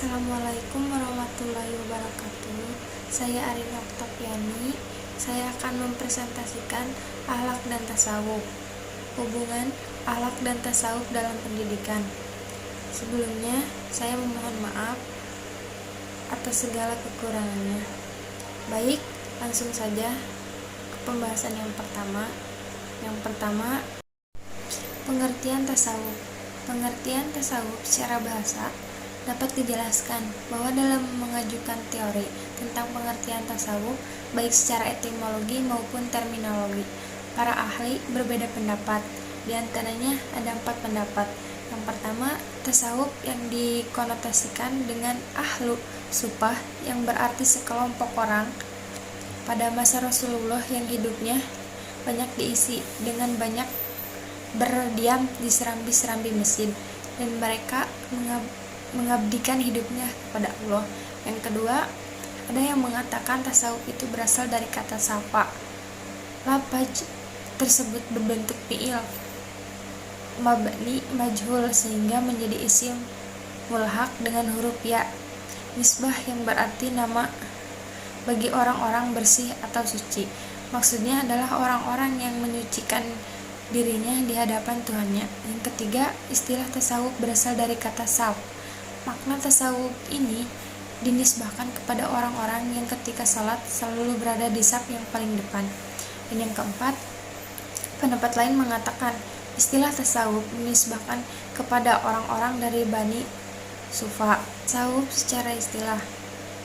Assalamualaikum warahmatullahi wabarakatuh. Saya Arina Oktaviani. Saya akan mempresentasikan akhlak dan tasawuf. Hubungan akhlak dan tasawuf dalam pendidikan. Sebelumnya, saya memohon maaf atas segala kekurangannya. Baik, langsung saja ke pembahasan yang pertama. Yang pertama, pengertian tasawuf. Pengertian tasawuf secara bahasa dapat dijelaskan bahwa dalam mengajukan teori tentang pengertian tasawuf, baik secara etimologi maupun terminologi, para ahli berbeda pendapat. Di antaranya ada 4 pendapat. Yang pertama, tasawuf yang dikonotasikan dengan ahlu sufah, yang berarti sekelompok orang pada masa Rasulullah yang hidupnya banyak diisi dengan banyak berdiam di serambi-serambi masjid, dan mereka mengabdikan hidupnya kepada Allah. Yang kedua, ada yang mengatakan tasawuf itu berasal dari kata safa. Lafaz tersebut berbentuk fi'il mabni majhul sehingga menjadi isim mulhaq dengan huruf ya. Nisbah yang berarti nama bagi orang-orang bersih atau suci. Maksudnya adalah orang-orang yang menyucikan dirinya di hadapan Tuhannya. Yang ketiga, istilah tasawuf berasal dari kata saf. Makna tasawuf ini dinisbahkan kepada orang-orang yang ketika salat selalu berada di saf yang paling depan. Dan yang keempat, pendapat lain mengatakan istilah tasawuf dinisbahkan kepada orang-orang dari Bani Sufa. Tasawuf secara istilah,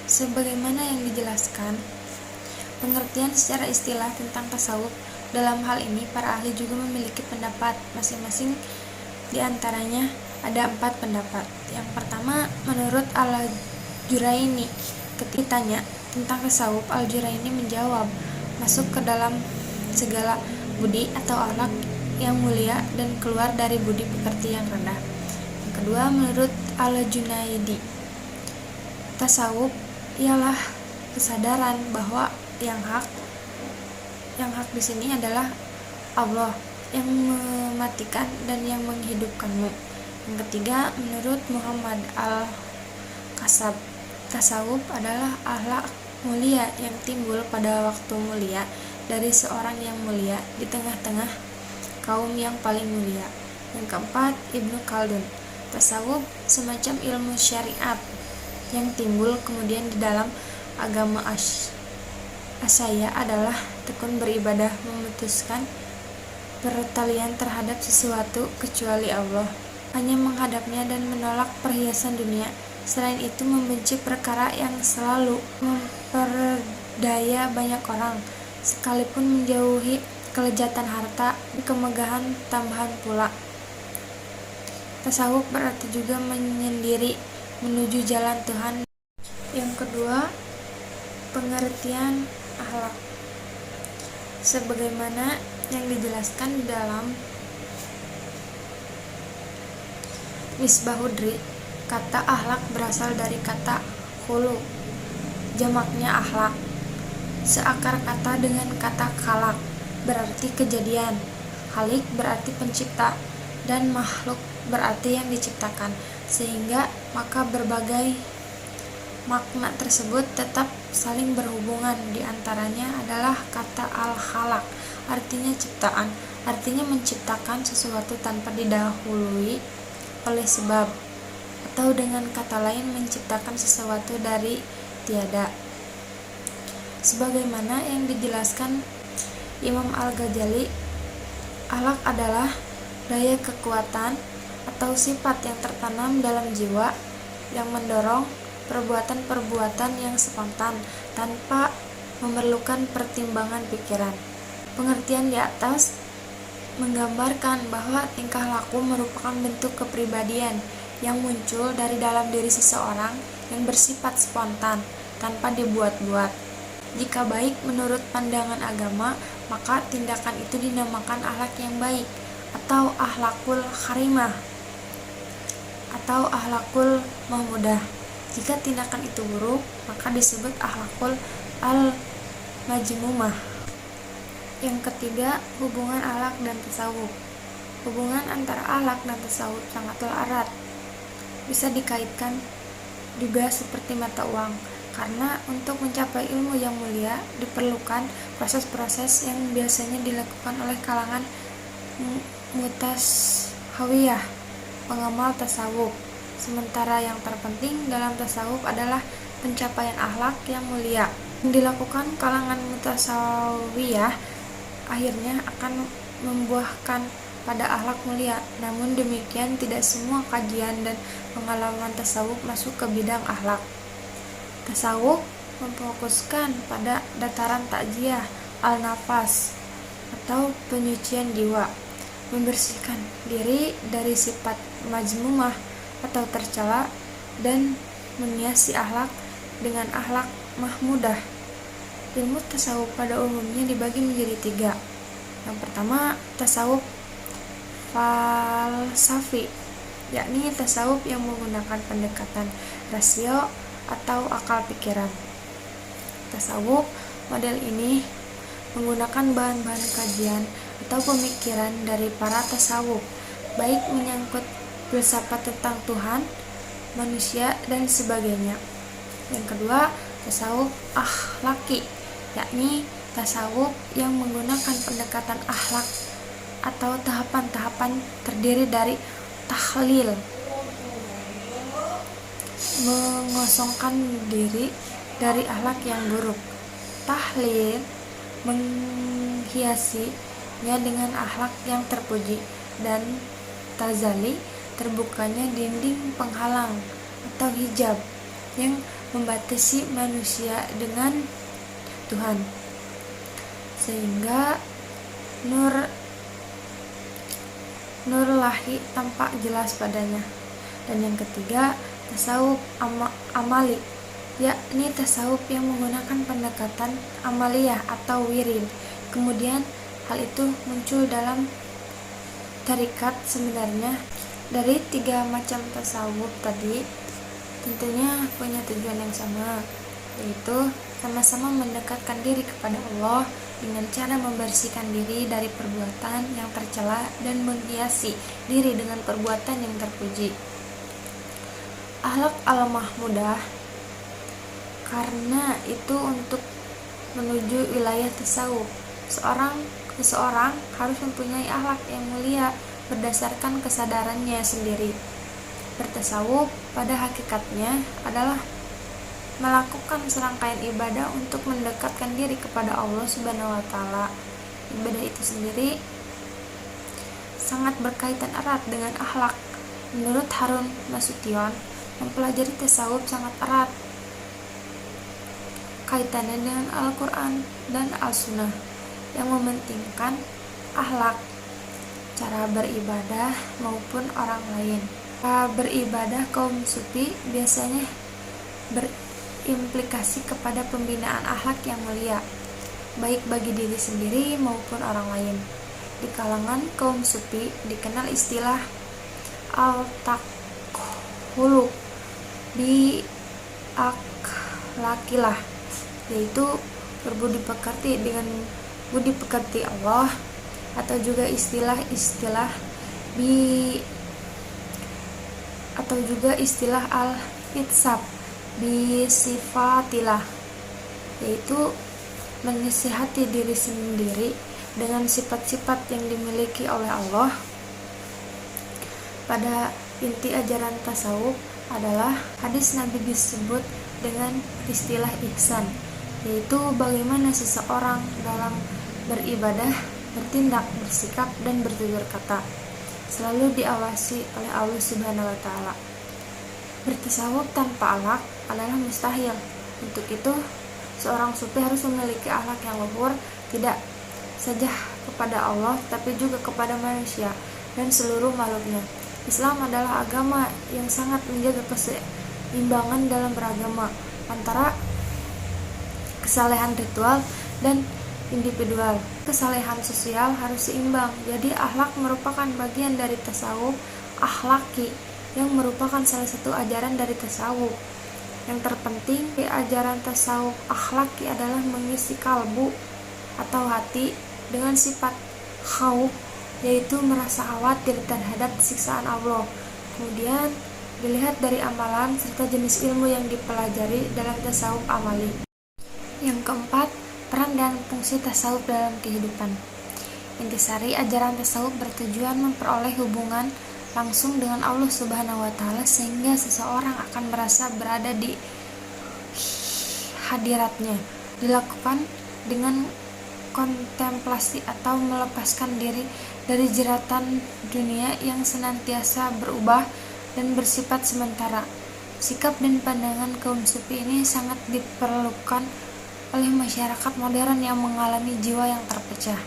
sebagaimana yang dijelaskan, pengertian secara istilah tentang tasawuf. Dalam hal ini, para ahli juga memiliki pendapat masing-masing. Di antaranya ada 4 pendapat. Yang pertama, menurut Al-Juraini, ketika ditanya tentang tasawuf, Al-Juraini menjawab, masuk ke dalam segala budi atau akhlak yang mulia dan keluar dari budi pekerti yang rendah. Yang kedua, menurut Al-Junaidi, tasawuf ialah kesadaran bahwa yang hak di sini adalah Allah yang mematikan dan yang menghidupkanmu. Yang ketiga, menurut Muhammad Al-Kasab, tasawuf adalah akhlak mulia yang timbul pada waktu mulia dari seorang yang mulia di tengah-tengah kaum yang paling mulia. Yang keempat, Ibnu Khaldun, tasawuf semacam ilmu syariat yang timbul kemudian di dalam agama Asy'ariyah adalah tekun beribadah, memutuskan pertalian terhadap sesuatu kecuali Allah, hanya menghadapnya dan menolak perhiasan dunia. Selain itu, membenci perkara yang selalu memperdaya banyak orang, sekalipun menjauhi kelezatan harta dan kemegahan tambahan pula. Tasawuf berarti juga menyendiri menuju jalan Tuhan. Yang kedua, pengertian akhlak sebagaimana yang dijelaskan di dalam Misbahudri. Kata akhlak berasal dari kata khulu, jamaknya akhlak. Seakar kata dengan kata khalaq, berarti kejadian. Khalik berarti pencipta, dan makhluk berarti yang diciptakan, sehingga maka berbagai makna tersebut tetap saling berhubungan. Di antaranya adalah kata al-khalaq, artinya ciptaan, artinya menciptakan sesuatu tanpa didahului oleh sebab, atau dengan kata lain menciptakan sesuatu dari tiada. Sebagaimana yang dijelaskan Imam Al-Ghazali, akhlak adalah daya kekuatan atau sifat yang tertanam dalam jiwa yang mendorong perbuatan-perbuatan yang spontan tanpa memerlukan pertimbangan pikiran. Pengertian di atas menggambarkan bahwa tingkah laku merupakan bentuk kepribadian yang muncul dari dalam diri seseorang yang bersifat spontan tanpa dibuat-buat. Jika baik menurut pandangan agama, maka tindakan itu dinamakan akhlak yang baik atau akhlakul karimah atau akhlakul mahmudah. Jika tindakan itu buruk, maka disebut akhlakul al-majmumah. Yang ketiga, hubungan akhlak dan tasawuf. Hubungan antara akhlak dan tasawuf sangatlah erat. Bisa dikaitkan juga seperti mata uang, karena untuk mencapai ilmu yang mulia diperlukan proses-proses yang biasanya dilakukan oleh kalangan mutashawiyah, pengamal tasawuf. Sementara yang terpenting dalam tasawuf adalah pencapaian akhlak yang mulia. Yang dilakukan kalangan mutasawiyah akhirnya akan membuahkan pada akhlak mulia. Namun demikian, tidak semua kajian dan pengalaman tasawuf masuk ke bidang akhlak. Tasawuf memfokuskan pada dataran takziah al-nafas atau penyucian jiwa, membersihkan diri dari sifat majmumah atau tercela dan menghiasi akhlak dengan akhlak mahmudah. Ilmu tasawuf pada umumnya dibagi menjadi 3. Yang pertama, tasawuf falsafi, yakni tasawuf yang menggunakan pendekatan rasio atau akal pikiran. Tasawuf model ini menggunakan bahan-bahan kajian atau pemikiran dari para tasawuf, baik menyangkut filsafat tentang Tuhan, manusia, dan sebagainya. Yang kedua, tasawuf akhlaki, yakni tasawuf yang menggunakan pendekatan akhlak atau tahapan-tahapan terdiri dari tahlil, mengosongkan diri dari akhlak yang buruk. Tahlil menghiasinya dengan akhlak yang terpuji, dan tazali terbukanya dinding penghalang atau hijab yang membatasi manusia dengan Tuhan, sehingga nur lahi tampak jelas padanya. Dan yang ketiga, tasawuf amali, yakni tasawuf yang menggunakan pendekatan amaliyah atau wirid. Kemudian hal itu muncul dalam tarikat. Sebenarnya dari 3 macam tasawuf tadi tentunya punya tujuan yang sama, yaitu sama-sama mendekatkan diri kepada Allah dengan cara membersihkan diri dari perbuatan yang tercela dan menghiasi diri dengan perbuatan yang terpuji. Akhlak al-mahmudah, karena itu untuk menuju wilayah tasawuf, seseorang harus mempunyai akhlak yang mulia berdasarkan kesadarannya sendiri. Bertasawuf pada hakikatnya adalah melakukan serangkaian ibadah untuk mendekatkan diri kepada Allah Subhanahu wa Ta'ala. Ibadah itu sendiri sangat berkaitan erat dengan akhlak. Menurut Harun Nasution, mempelajari tasawuf sangat erat kaitannya dengan Al-Quran dan Al-Sunnah yang mementingkan akhlak, cara beribadah maupun orang lain. Beribadah kaum sufi biasanya berimplikasi kepada pembinaan akhlak yang mulia, baik bagi diri sendiri maupun orang lain. Di kalangan kaum sufi dikenal istilah al-taqhulu bi akhlakilah, yaitu berbudi pekerti dengan budi pekerti Allah, atau juga istilah al-itsab bi sifatilah, yaitu menasihati diri sendiri dengan sifat-sifat yang dimiliki oleh Allah. Pada inti ajaran tasawuf adalah hadis Nabi disebut dengan istilah ihsan, yaitu bagaimana seseorang dalam beribadah, bertindak, bersikap, dan bertutur kata selalu diawasi oleh Allah Subhanahu wa Ta'ala. Bertasawuf tanpa akhlak adalah mustahil. Untuk itu, seorang sufi harus memiliki akhlak yang luhur, tidak saja kepada Allah, tapi juga kepada manusia dan seluruh makhluknya. Islam adalah agama yang sangat menjaga keseimbangan dalam beragama antara kesalehan ritual dan individual. Kesalehan sosial harus seimbang. Jadi akhlak merupakan bagian dari tasawuf akhlaki yang merupakan salah satu ajaran dari tasawuf. Yang terpenting di ajaran tasawuf akhlaki adalah mengisi kalbu atau hati dengan sifat khauf, yaitu merasa khawatir terhadap siksaan Allah. Kemudian dilihat dari amalan serta jenis ilmu yang dipelajari dalam tasawuf amali. Yang keempat, peran dan fungsi tasawuf dalam kehidupan. Intisari, ajaran tasawuf bertujuan memperoleh hubungan langsung dengan Allah Subhanahu wa Ta'ala, sehingga seseorang akan merasa berada di hadiratnya. Dilakukan dengan kontemplasi atau melepaskan diri dari jeratan dunia yang senantiasa berubah dan bersifat sementara. Sikap dan pandangan kaum sufi ini sangat diperlukan oleh masyarakat modern yang mengalami jiwa yang terpecah.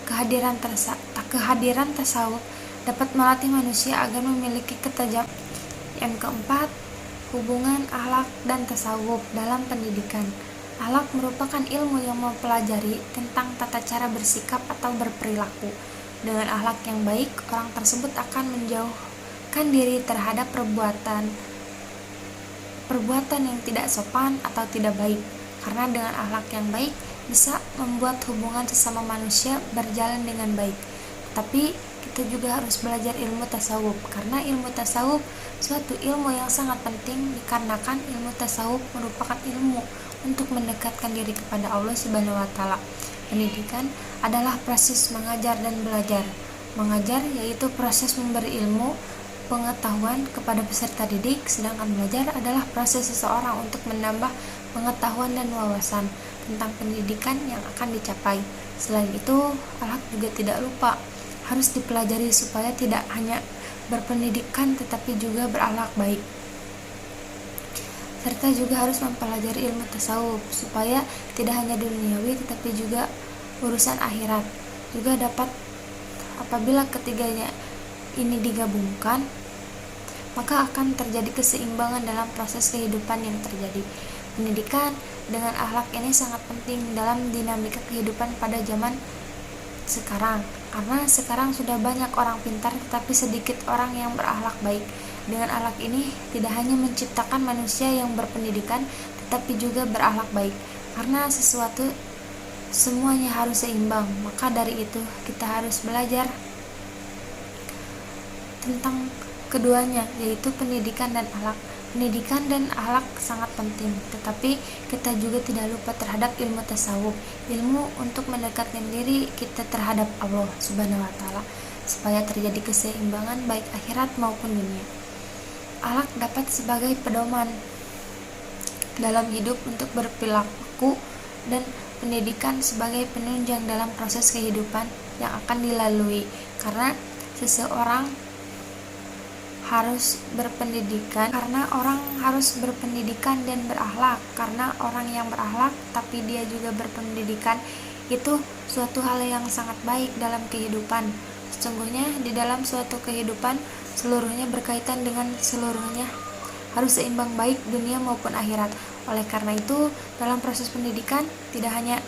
Kehadiran tasawuf dapat melatih manusia agar memiliki ketajaman. Yang keempat, hubungan akhlak dan tasawuf dalam pendidikan. Akhlak merupakan ilmu yang mempelajari tentang tata cara bersikap atau berperilaku. Dengan akhlak yang baik, orang tersebut akan menjauhkan diri terhadap perbuatan yang tidak sopan atau tidak baik. Karena dengan akhlak yang baik bisa membuat hubungan sesama manusia berjalan dengan baik. Tapi kita juga harus belajar ilmu tasawuf, karena ilmu tasawuf suatu ilmu yang sangat penting, dikarenakan ilmu tasawuf merupakan ilmu untuk mendekatkan diri kepada Allah Subhanahu wa Ta'ala. Pendidikan adalah proses mengajar dan belajar. Mengajar yaitu proses memberi ilmu pengetahuan kepada peserta didik, sedangkan belajar adalah proses seseorang untuk menambah pengetahuan dan wawasan tentang pendidikan yang akan dicapai. Selain itu, akhlak juga tidak lupa harus dipelajari supaya tidak hanya berpendidikan tetapi juga berakhlak baik. Serta juga harus mempelajari ilmu tasawuf supaya tidak hanya duniawi tetapi juga urusan akhirat. Juga dapat apabila ketiganya ini digabungkan, maka akan terjadi keseimbangan dalam proses kehidupan yang terjadi. Pendidikan dengan akhlak ini sangat penting dalam dinamika kehidupan pada zaman sekarang, karena sekarang sudah banyak orang pintar tetapi sedikit orang yang berakhlak baik. Dengan akhlak ini tidak hanya menciptakan manusia yang berpendidikan tetapi juga berakhlak baik, karena semuanya harus seimbang. Maka dari itu kita harus belajar tentang keduanya, yaitu pendidikan dan akhlak. Pendidikan dan akhlak sangat penting, tetapi kita juga tidak lupa terhadap ilmu tasawuf, ilmu untuk mendekatkan diri kita terhadap Allah Subhanahu wa Ta'ala, supaya terjadi keseimbangan baik akhirat maupun dunia. Akhlak dapat sebagai pedoman dalam hidup untuk berperilaku, dan pendidikan sebagai penunjang dalam proses kehidupan yang akan dilalui, karena seseorang harus berpendidikan, karena orang harus berpendidikan dan berakhlak. Karena orang yang berakhlak tapi dia juga berpendidikan, itu suatu hal yang sangat baik dalam kehidupan. Sesungguhnya di dalam suatu kehidupan seluruhnya berkaitan dengan seluruhnya, harus seimbang baik dunia maupun akhirat. Oleh karena itu, dalam proses pendidikan tidak hanya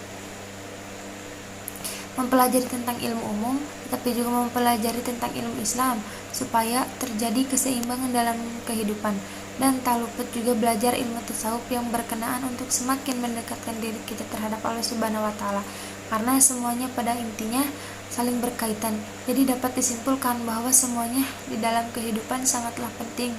mempelajari tentang ilmu umum, tetapi juga mempelajari tentang ilmu Islam supaya terjadi keseimbangan dalam kehidupan. Dan tak luput juga belajar ilmu tasawuf yang berkenaan untuk semakin mendekatkan diri kita terhadap Allah Subhanahu wa Ta'ala, karena semuanya pada intinya saling berkaitan. Jadi dapat disimpulkan bahwa semuanya di dalam kehidupan sangatlah penting,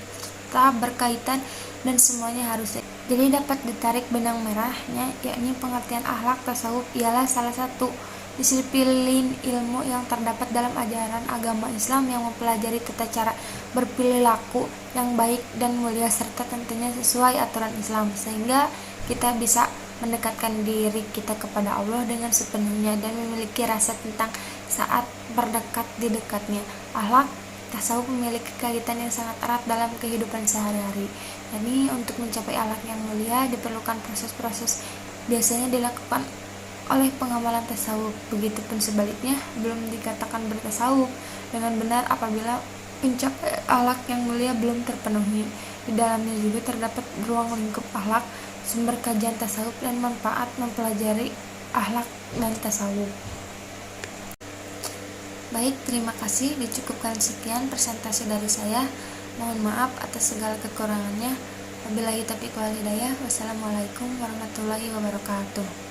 tak berkaitan, dan semuanya harus. Jadi dapat ditarik benang merahnya, yakni pengertian akhlak tasawuf ialah salah satu disiplin ilmu yang terdapat dalam ajaran agama Islam yang mempelajari tata cara berperilaku yang baik dan mulia, serta tentunya sesuai aturan Islam, sehingga kita bisa mendekatkan diri kita kepada Allah dengan sepenuhnya dan memiliki rasa tentang saat berdekat di dekatnya. Akhlak tasawuf memiliki kaitan yang sangat erat dalam kehidupan sehari-hari. Jadi untuk mencapai akhlak yang mulia diperlukan proses-proses biasanya dilakukan oleh pengamalan tasawuf. Begitupun sebaliknya, belum dikatakan bertasawuf dengan benar apabila pencapaian akhlak yang mulia belum terpenuhi. Di dalamnya juga terdapat ruang lingkup akhlak, sumber kajian tasawuf, dan manfaat mempelajari akhlak dan tasawuf. Baik, terima kasih. Dicukupkan sekian presentasi dari saya. Mohon maaf atas segala kekurangannya. Wabillahi taufiq wal hidayah. Wassalamualaikum warahmatullahi wabarakatuh.